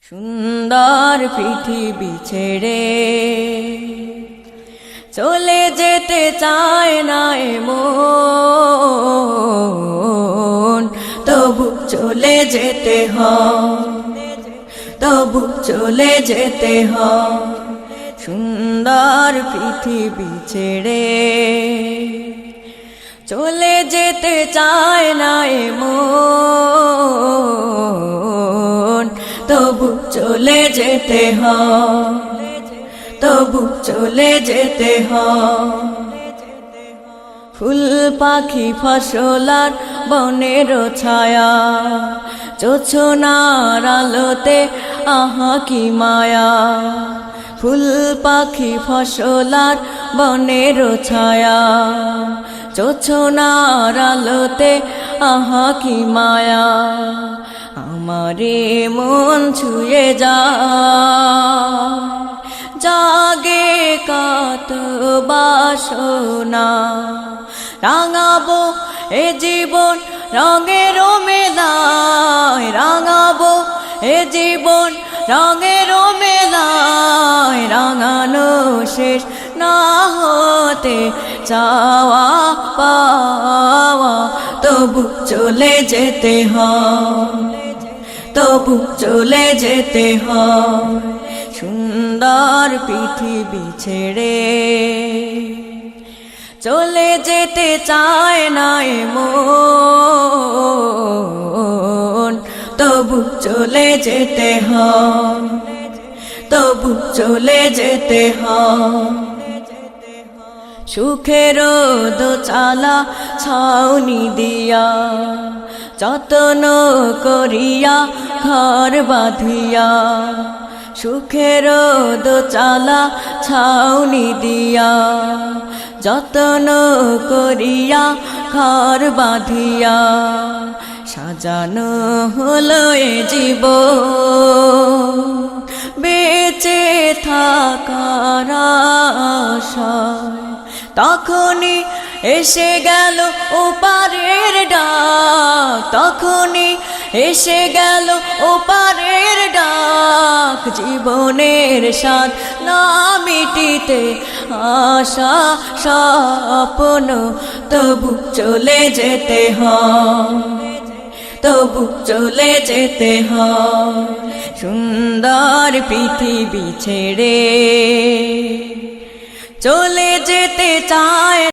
সুন্দর পৃথিবী ছেড়ে চলে যেতে চায় না মন, তবু চলে যেতে হয়, তবু চলে যেতে হয়। সুন্দর পৃথিবী ছেড়ে চলে যেতে চায় না মন, তবু চলে যেতে হয়, তবু চলে যেতে হয়। ফুল পাখি ফসলার বনের ছায়া, জোছনার আলোতে আহা কি মায়া। ফুল পাখি ফসলার বনের ছায়া, জোছনার আলোতে আহা কি মায়া। আমারে মন ছুঁয়ে জাগে কত বাসনা, রাঙাবো এ জীবন রঙের মেলায়, রাঙাবো এ জীবন রঙের মেলায়। রাঙানো শেষ না হতে চাওয়া পাওয়া, তবু চলে যেতে হয়, তবু চলে যেতে হয়। সুন্দর পৃথিবী ছেড়ে চলে যেতে চায় না মন, তবু চলে যেতে হয়, তবু চলে যেতে হয়। সুখের দোচালা ছাউনি দিয়া, যত্ন করিয়া ঘর বাঁধিয়া। সুখের দোচালা ছাউনি দিয়া, যত্ন করিয়া ঘর বাঁধিয়া। সাজানো হলো এ জীবন বেঁচে থাকার আশায়, তখনই এসে গেল ওপারের ডাক, তখনই এসে গেল ওপারের ডাক। জীবনের স্বাদ না মিটিতে আশা স্বপ্ন, তবু চলে যেতে হয়, তবু চলে যেতে হয়। সুন্দর পৃথিবী ছেড়ে চলে যেতে চায়